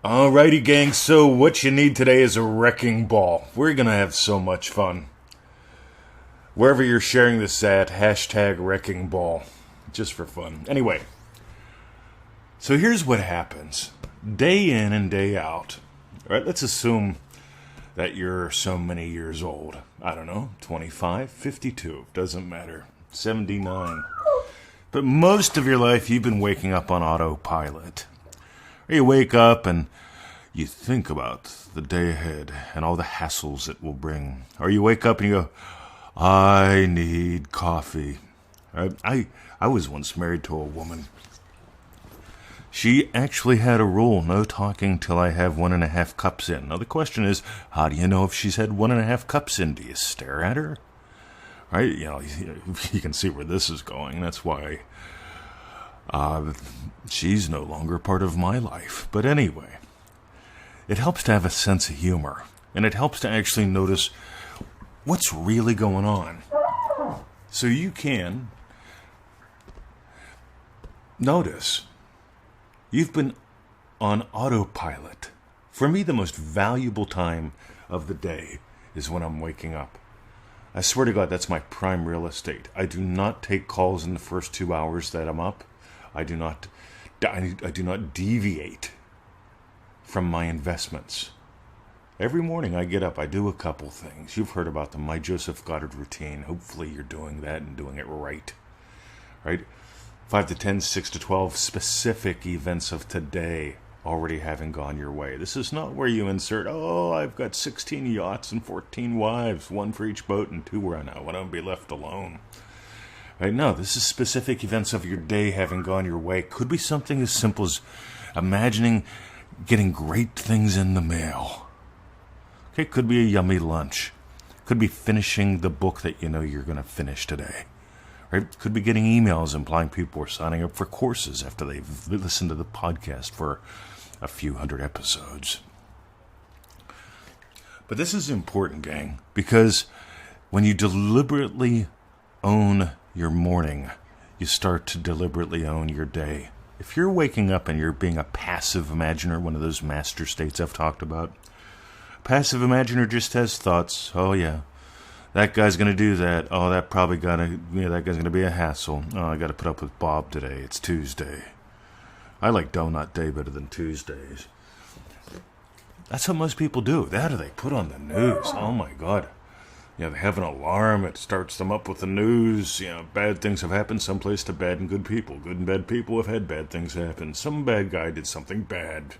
Alrighty, gang, so what you need today is a wrecking ball. We're gonna have so much fun. Wherever you're sharing this at, hashtag wrecking ball. Just for fun. Anyway, so here's what happens. Day in and day out. Alright, let's assume that you're so many years old. I don't know, 25, 52, doesn't matter. 79. But most of your life you've been waking up on autopilot. Or you wake up and you think about the day ahead and all the hassles it will bring. Or you wake up and you go, I need coffee. I was once married to a woman. She actually had a rule, no talking till I have 1.5 cups in. Now the question is, how do you know if she's had 1.5 cups in? Do you stare at her? Right? You can see where this is going. That's why she's no longer part of my life. But anyway, it helps to have a sense of humor. And it helps to actually notice what's really going on. So you can notice you've been on autopilot. For me, the most valuable time of the day is when I'm waking up. I swear to God, that's my prime real estate. I do not take calls in the first 2 hours that I'm up. I do not deviate from my investments. Every morning I get up, I do a couple things. You've heard about them, my Joseph Goddard routine. Hopefully you're doing that and doing it right. Right? 5 to 10, 6 to 12 specific events of today already having gone your way. This is not where you insert, I've got 16 yachts and 14 wives, 1 for each boat and 2 where I want to be left alone. Right? No, this is specific events of your day having gone your way. Could be something as simple as imagining getting great things in the mail. Okay, could be a yummy lunch. Could be finishing the book that you know you're going to finish today. Right? Could be getting emails implying people are signing up for courses after they've listened to the podcast for a few hundred episodes. But this is important, gang, because when you deliberately own your morning, you start to deliberately own your day. If you're waking up and you're being a passive imaginer, one of those master states I've talked about, passive imaginer just has thoughts. Oh, yeah. That guy's going to do that. Oh, that guy's going to be a hassle. Oh, I got to put up with Bob today. It's Tuesday. I like Donut Day better than Tuesdays. That's what most people do. That or they put on the news. Oh, my God. They have an alarm. It starts them up with the news. Bad things have happened someplace to bad and good people. Good and bad people have had bad things happen. Some bad guy did something bad.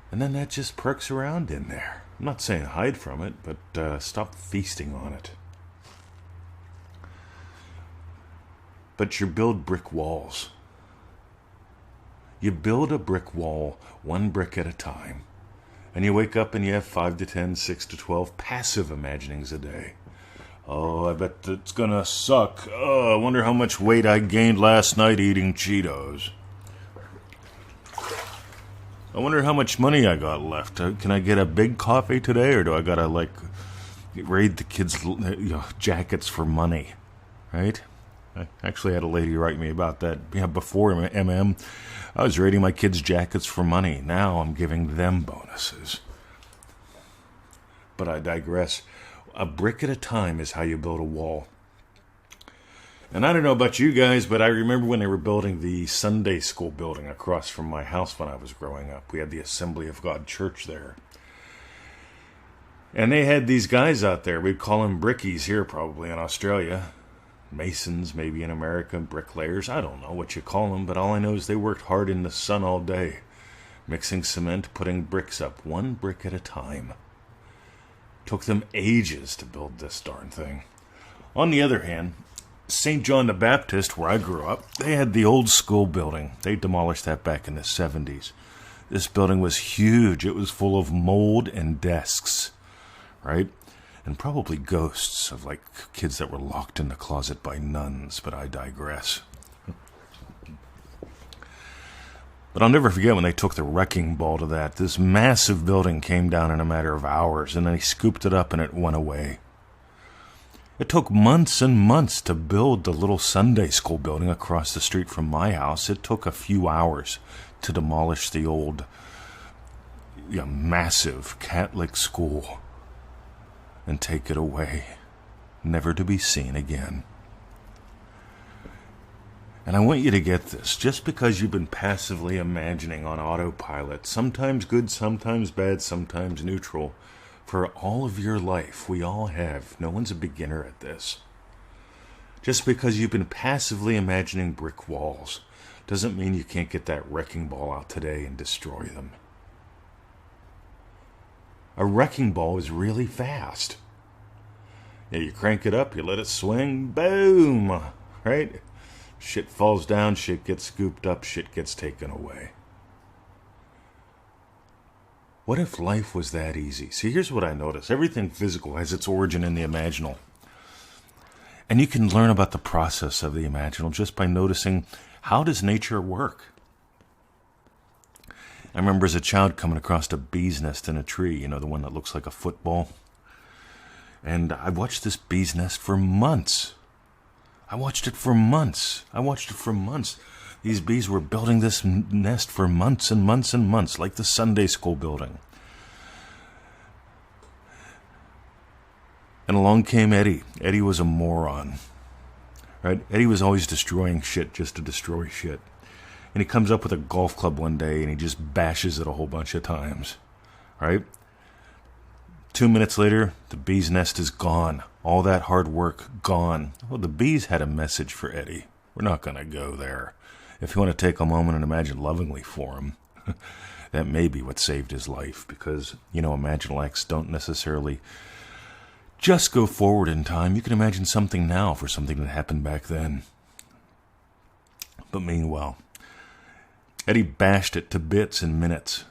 And then that just perks around in there. I'm not saying hide from it, but stop feasting on it. But you build brick walls. You build a brick wall, 1 brick at a time. And you wake up and you have 5 to 10, 6 to 12 passive imaginings a day. Oh, I bet it's gonna suck. Oh, I wonder how much weight I gained last night eating Cheetos. I wonder how much money I got left. Can I get a big coffee today, or do I gotta raid the kids' jackets for money? Right? I actually had a lady write me about that. Before MM, I was raiding my kids' jackets for money. Now I'm giving them bonuses. But I digress. A brick at a time is how you build a wall. And I don't know about you guys, but I remember when they were building the Sunday school building across from my house when I was growing up. We had the Assembly of God Church there. And they had these guys out there. We'd call them brickies here probably in Australia. Masons maybe in America, bricklayers. I don't know what you call them, but all I know is they worked hard in the sun all day. Mixing cement, putting bricks up, 1 brick at a time. Took them ages to build this darn thing. On the other hand, St. John the Baptist, where I grew up, they had the old school building. They demolished that back in the 70s. This building was huge. It was full of mold and desks, right? And probably ghosts of kids that were locked in the closet by nuns, but I digress. But I'll never forget when they took the wrecking ball to that. This massive building came down in a matter of hours, and they scooped it up and it went away. It took months and months to build the little Sunday school building across the street from my house. It took a few hours to demolish the old, massive Catholic school and take it away, never to be seen again. And I want you to get this. Just because you've been passively imagining on autopilot, sometimes good, sometimes bad, sometimes neutral, for all of your life, we all have. No one's a beginner at this. Just because you've been passively imagining brick walls doesn't mean you can't get that wrecking ball out today and destroy them. A wrecking ball is really fast. Yeah, you crank it up, you let it swing, boom, right? Shit falls down, shit gets scooped up, shit gets taken away. What if life was that easy? See, here's what I notice. Everything physical has its origin in the imaginal. And you can learn about the process of the imaginal just by noticing, how does nature work? I remember as a child coming across a bee's nest in a tree, the one that looks like a football. And I watched this bee's nest for months. I watched it for months. These bees were building this nest for months and months and months, like the Sunday school building. And along came Eddie. Eddie was a moron. Right? Eddie was always destroying shit just to destroy shit. And he comes up with a golf club one day and he just bashes it a whole bunch of times. Right? 2 minutes later, the bee's nest is gone. All that hard work, gone. Well, the bees had a message for Eddie. We're not going to go there. If you want to take a moment and imagine lovingly for him, that may be what saved his life. Because, imaginal acts don't necessarily just go forward in time. You can imagine something now for something that happened back then. But meanwhile, Eddie bashed it to bits in minutes.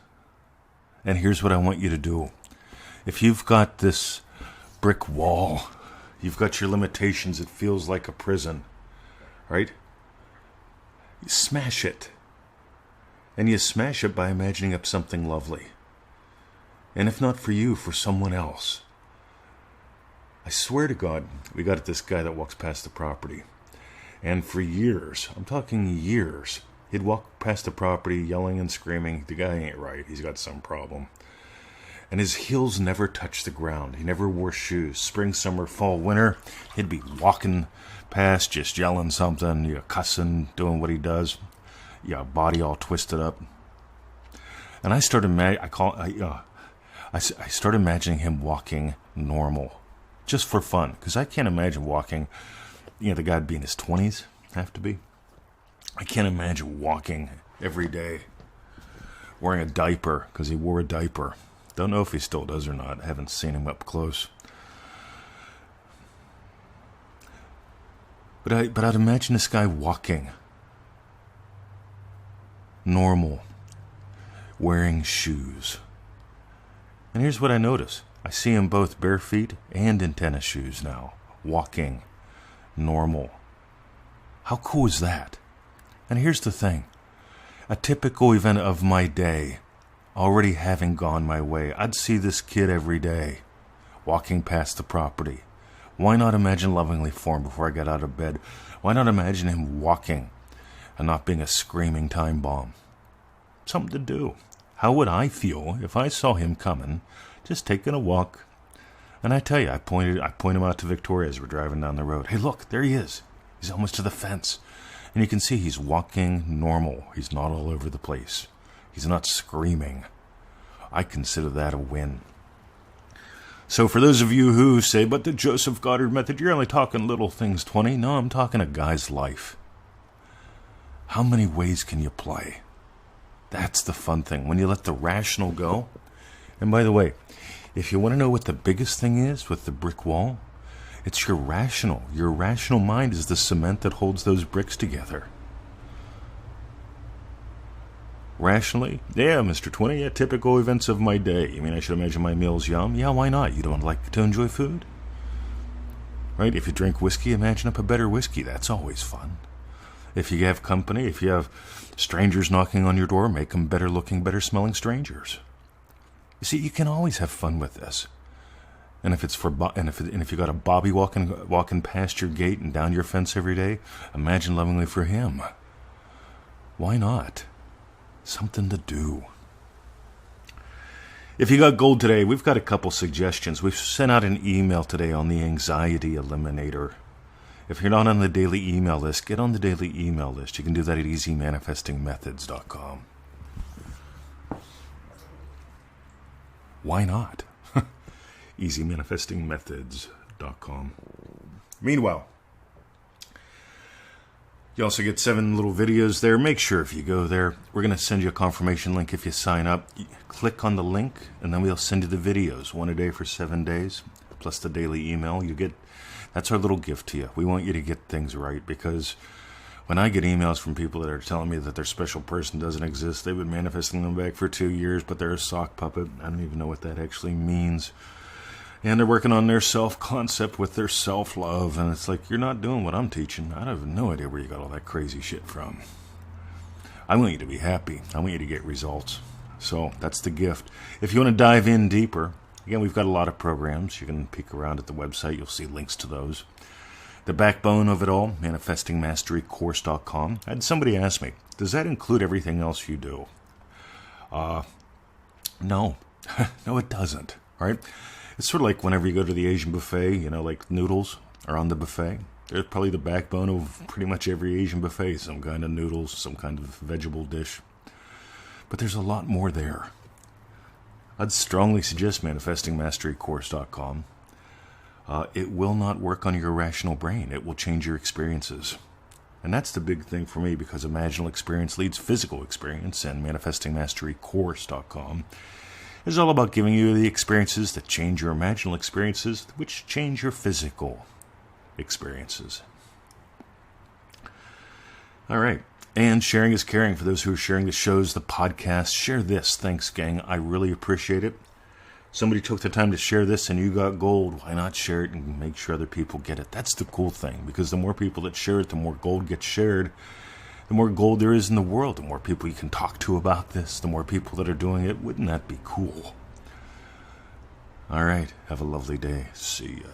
And here's what I want you to do. If you've got this brick wall, you've got your limitations, it feels like a prison, right? You smash it. And you smash it by imagining up something lovely. And if not for you, for someone else. I swear to God, we got this guy that walks past the property. And for years, I'm talking years, he'd walk past the property yelling and screaming, the guy ain't right, he's got some problem. And his heels never touched the ground. He never wore shoes. Spring, summer, fall, winter, he'd be walking past, just yelling something, cussing, doing what he does. Body all twisted up. And I started imagining him walking normal, just for fun. Because I can't imagine walking, the guy'd be in his 20s, have to be. I can't imagine walking every day, wearing a diaper, because he wore a diaper. Don't know if he still does or not. I haven't seen him up close. But I'd imagine this guy walking. Normal. Wearing shoes. And here's what I notice. I see him both bare feet and in tennis shoes now. Walking. Normal. How cool is that? And here's the thing. A typical event of my day, already having gone my way, I'd see this kid every day, walking past the property. Why not imagine lovingly for him before I get out of bed? Why not imagine him walking and not being a screaming time bomb? Something to do. How would I feel if I saw him coming, just taking a walk? And I tell you, I point him out to Victoria as we're driving down the road. Hey, look, there he is. He's almost to the fence. And you can see he's walking normal. He's not all over the place. He's not screaming. I consider that a win. So for those of you who say, but the Joseph Goddard method, you're only talking little things 20. No, I'm talking a guy's life. How many ways can you play? That's the fun thing. When you let the rational go. And by the way, if you want to know what the biggest thing is with the brick wall, it's your rational. Your rational mind is the cement that holds those bricks together. Rationally, yeah, Mr. 20, yeah, typical events of my day. You mean I should imagine my meals yum? Yeah, why not? You don't like to enjoy food? Right? If you drink whiskey, imagine up a better whiskey. That's always fun. If you have company, if you have strangers knocking on your door, make them better looking, better smelling strangers. You see, you can always have fun with this. And if it's if you got a Bobby walking past your gate and down your fence every day, imagine lovingly for him. Why not? Something to do. If you got gold today, we've got a couple suggestions. We've sent out an email today on the Anxiety Eliminator. If you're not on the daily email list, get on the daily email list. You can do that at easymanifestingmethods.com. Why not? easymanifestingmethods.com. Meanwhile, you also get 7 little videos there. Make sure if you go there, we're going to send you a confirmation link if you sign up. You click on the link, and then we'll send you the videos, 1 a day for 7 days, plus the daily email. That's our little gift to you. We want you to get things right, because when I get emails from people that are telling me that their special person doesn't exist, they've been manifesting them back for 2 years, but they're a sock puppet. I don't even know what that actually means. And they're working on their self-concept with their self-love. And it's like, you're not doing what I'm teaching. I have no idea where you got all that crazy shit from. I want you to be happy. I want you to get results. So that's the gift. If you want to dive in deeper, again, we've got a lot of programs. You can peek around at the website. You'll see links to those. The backbone of it all, manifestingmasterycourse.com. I had somebody ask me, does that include everything else you do? No. No, it doesn't. All right? It's sort of like whenever you go to the Asian buffet, like noodles are on the buffet. They're probably the backbone of pretty much every Asian buffet. Some kind of noodles, some kind of vegetable dish. But there's a lot more there. I'd strongly suggest manifestingmasterycourse.com. It will not work on your rational brain. It will change your experiences. And that's the big thing for me, because imaginal experience leads physical experience, and manifestingmasterycourse.com is all about giving you the experiences that change your imaginal experiences, which change your physical experiences. All right. And sharing is caring. For those who are sharing the shows, the podcast, share this. Thanks, gang. I really appreciate it. Somebody took the time to share this and you got gold. Why not share it and make sure other people get it? That's the cool thing, because the more people that share it, the more gold gets shared. The more gold there is in the world, the more people you can talk to about this, the more people that are doing it. Wouldn't that be cool? All right. Have a lovely day. See ya.